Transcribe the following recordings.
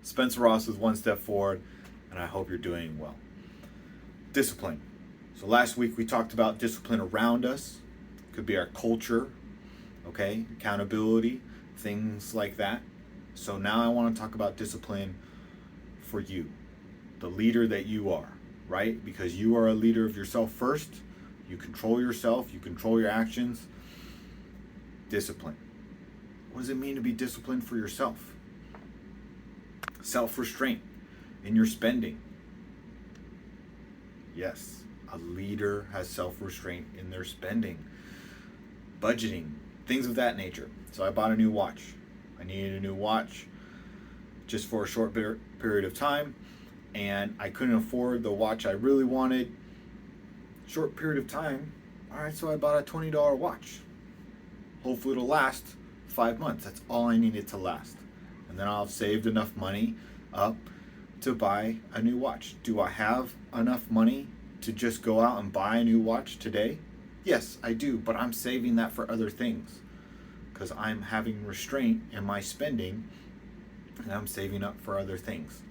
Spencer Ross is one step forward, and I hope you're doing well. Discipline. So last week we talked about discipline around us. It could be our culture, okay? Accountability, things like that. So now I want to talk about discipline for you, the leader that you are, right? Because you are a leader of yourself first. You control yourself, you control your actions. Discipline. What does it mean to be disciplined for yourself? Self-restraint in your spending. Yes, a leader has self-restraint in their spending. Budgeting, things of that nature. So I bought a new watch. I needed a new watch just for a short period of time, and I couldn't afford the watch I really wanted. Short period of time. All right, so I bought a $20 watch. Hopefully it'll last 5 months. That's all I needed to last. And then I'll have saved enough money up to buy a new watch. Do I have enough money to just go out and buy a new watch today? Yes, I do, but I'm saving that for other things because I'm having restraint in my spending and I'm saving up for other things.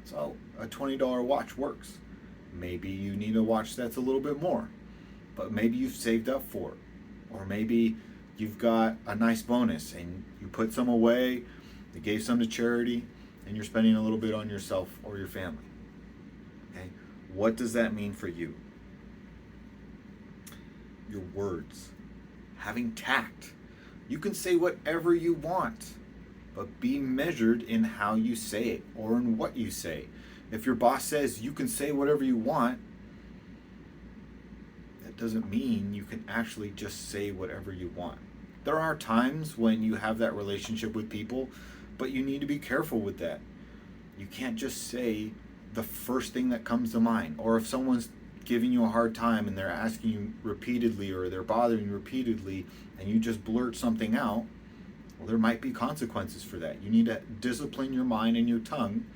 So a $20 watch works. Maybe you need a watch that's a little bit more, but maybe you've saved up for it. Or maybe you've got a nice bonus and you put some away, you gave some to charity, and you're spending a little bit on yourself or your family. Okay? What does that mean for you? Your words. Having tact. You can say whatever you want, but be measured in how you say it or in what you say. If your boss says you can say whatever you want, that doesn't mean you can actually just say whatever you want. There are times when you have that relationship with people, but you need to be careful with that. You can't just say the first thing that comes to mind. Or if someone's giving you a hard time and they're asking you repeatedly or they're bothering you repeatedly and you just blurt something out, well, there might be consequences for that. You need to discipline your mind and your tongue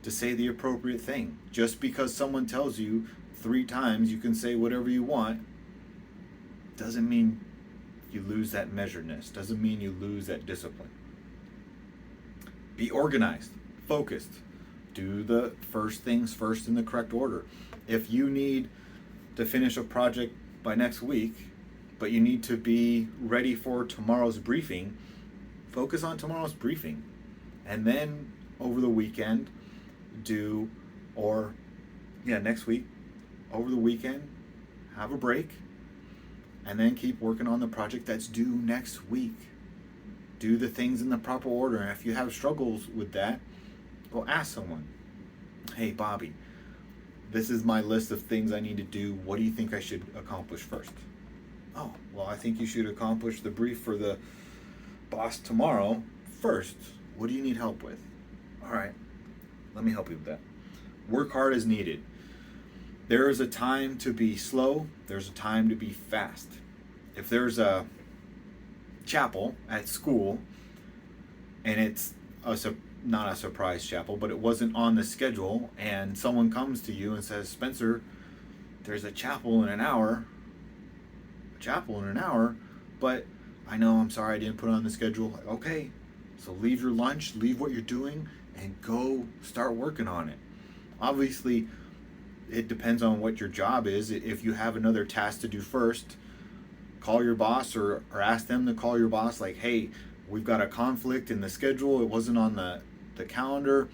to say the appropriate thing. Just because someone tells you 3 times you can say whatever you want doesn't mean you lose that measuredness, doesn't mean you lose that discipline. Be organized, focused. Do the first things first in the correct order. If you need to finish a project by next week, but you need to be ready for tomorrow's briefing, focus on tomorrow's briefing. And then over the weekend, next week, over the weekend, have a break, and then keep working on the project that's due next week. Do the things in the proper order. And if you have struggles with that, go ask someone. Hey, Bobby, this is my list of things I need to do. What do you think I should accomplish first? Oh, well, I think you should accomplish the brief for the boss tomorrow first. What do you need help with? All right, let me help you with that. Work hard as needed. There is a time to be slow. There's a time to be fast. If there's a chapel at school and it's not a surprise chapel, but it wasn't on the schedule, and someone comes to you and says, Spencer, there's a chapel in an hour, but I know, I'm sorry I didn't put it on the schedule. Okay, so leave your lunch, leave what you're doing, and go start working on it. Obviously, it depends on what your job is. If you have another task to do first, call your boss or ask them to call your boss, like, hey, we've got a conflict in the schedule. It wasn't on the calendar.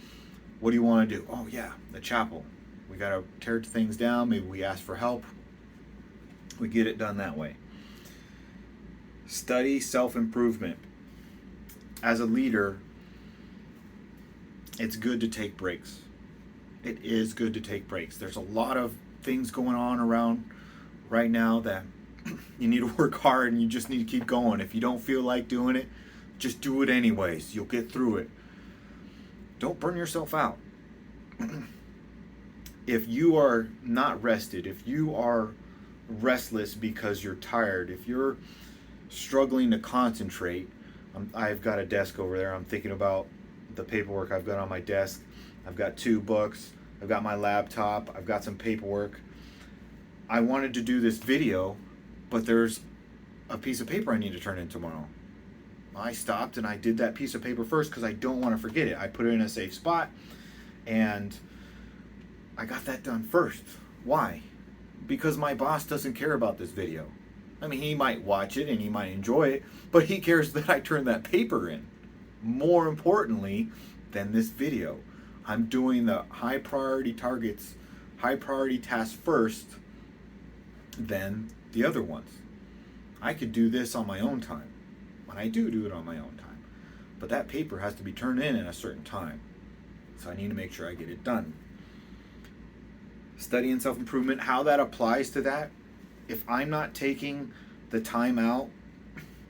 What do you want to do? Oh, yeah, the chapel. We got to tear things down. Maybe we ask for help. We get it done that way. Study self-improvement. As a leader, it's good to take breaks. It is good to take breaks. There's a lot of things going on around right now that you need to work hard and you just need to keep going. If you don't feel like doing it, just do it anyways. You'll get through it. Don't burn yourself out. If you are not rested, if you are restless because you're tired, if you're struggling to concentrate, I've got a desk over there. I'm thinking about the paperwork I've got on my desk. I've got 2 books. I've got my laptop. I've got some paperwork. I wanted to do this video, but there's a piece of paper I need to turn in tomorrow. I stopped and I did that piece of paper first because I don't want to forget it. I put it in a safe spot and I got that done first. Why? Because my boss doesn't care about this video. I mean, he might watch it and he might enjoy it, but he cares that I turn that paper in. More importantly than this video, I'm doing the high priority targets, high priority tasks first than the other ones. I could do this on my own time, and I do it on my own time, but that paper has to be turned in a certain time, so I need to make sure I get it done. Study and self-improvement, how that applies to that, if I'm not taking the time out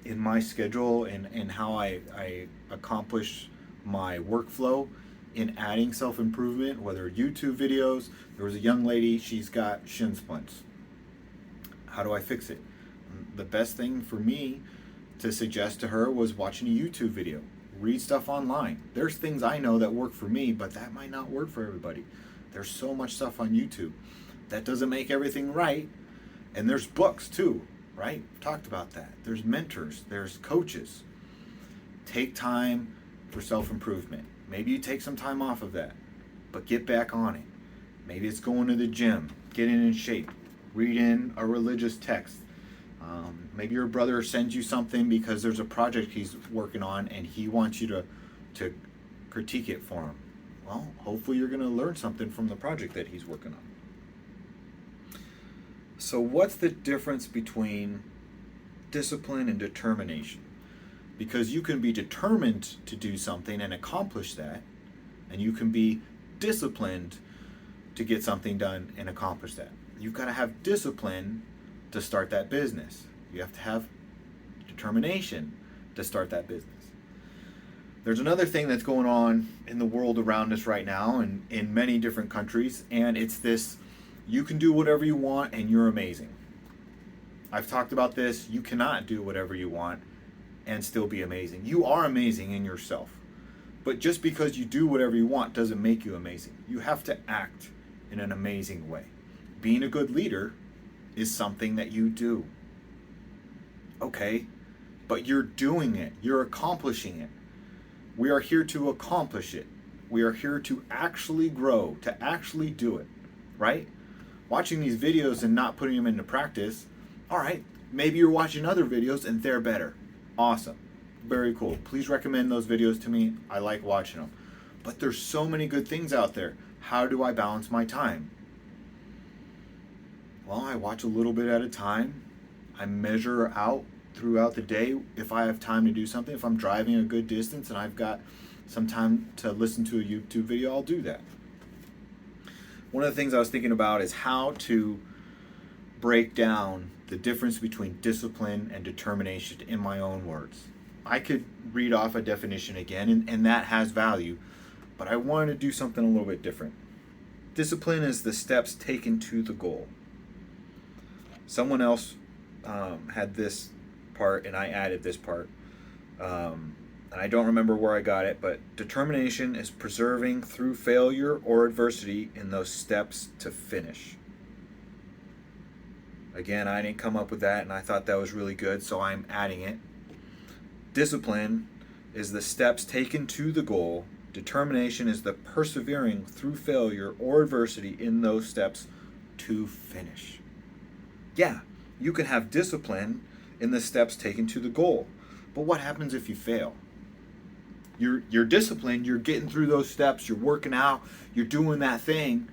in my schedule and how I accomplish my workflow in adding self-improvement, whether YouTube videos, there was a young lady, she's got shin splints. How do I fix it? The best thing for me to suggest to her was watching a YouTube video, read stuff online. There's things I know that work for me, but that might not work for everybody. There's so much stuff on YouTube. That doesn't make everything right. And there's books too, right? We've talked about that. There's mentors, there's coaches. Take time for self-improvement. Maybe you take some time off of that, but get back on it. Maybe it's going to the gym, getting in shape, reading a religious text. Maybe your brother sends you something because there's a project he's working on and he wants you to critique it for him. Well, hopefully you're going to learn something from the project that he's working on. So what's the difference between discipline and determination? Because you can be determined to do something and accomplish that, and you can be disciplined to get something done and accomplish that. You've got to have discipline to start that business. You have to have determination to start that business. There's another thing that's going on in the world around us right now and in many different countries, and it's this: you can do whatever you want and you're amazing. I've talked about this. You cannot do whatever you want and still be amazing. You are amazing in yourself. But just because you do whatever you want doesn't make you amazing. You have to act in an amazing way. Being a good leader is something that you do. Okay, but you're doing it. You're accomplishing it. We are here to accomplish it. We are here to actually grow, to actually do it, right? Watching these videos and not putting them into practice, all right, maybe you're watching other videos and they're better. Awesome. Very cool. Please recommend those videos to me. I like watching them. But there's so many good things out there. How do I balance my time? Well, I watch a little bit at a time. I measure out throughout the day if I have time to do something. If I'm driving a good distance and I've got some time to listen to a YouTube video, I'll do that. One of the things I was thinking about is how to break down the difference between discipline and determination in my own words. I could read off a definition again, and that has value, but I wanted to do something a little bit different. Discipline is the steps taken to the goal. Someone else had this part, and I added this part. And I don't remember where I got it, but determination is persevering through failure or adversity in those steps to finish. Again, I didn't come up with that, and I thought that was really good, so I'm adding it. Discipline is the steps taken to the goal. Determination is the persevering through failure or adversity in those steps to finish. Yeah, you can have discipline in the steps taken to the goal, but what happens if you fail? You're disciplined, you're getting through those steps, you're working out, you're doing that thing,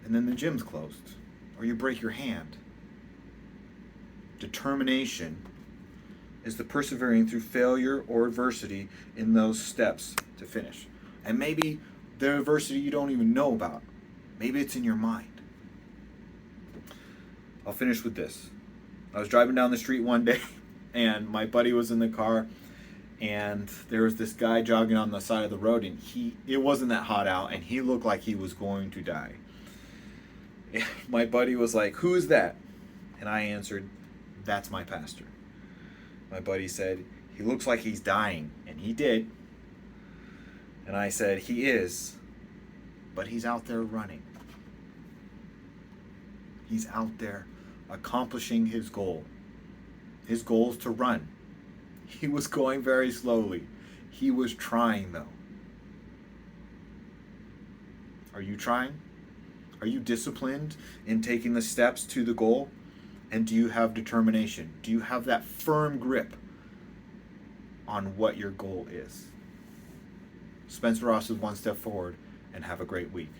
and then the gym's closed, or you break your hand. Determination is the persevering through failure or adversity in those steps to finish. And maybe the adversity you don't even know about. Maybe it's in your mind. I'll finish with this. I was driving down the street one day, and my buddy was in the car, and there was this guy jogging on the side of the road, and it wasn't that hot out, and he looked like he was going to die. And my buddy was like, "Who is that?" And I answered, "That's my pastor." My buddy said, "He looks like he's dying," and he did. And I said, "He is, but he's out there running. He's out there accomplishing his goal. His goal is to run. He was going very slowly. He was trying, though. Are you trying? Are you disciplined in taking the steps to the goal? And do you have determination? Do you have that firm grip on what your goal is? Spencer Ross is one step forward, and have a great week.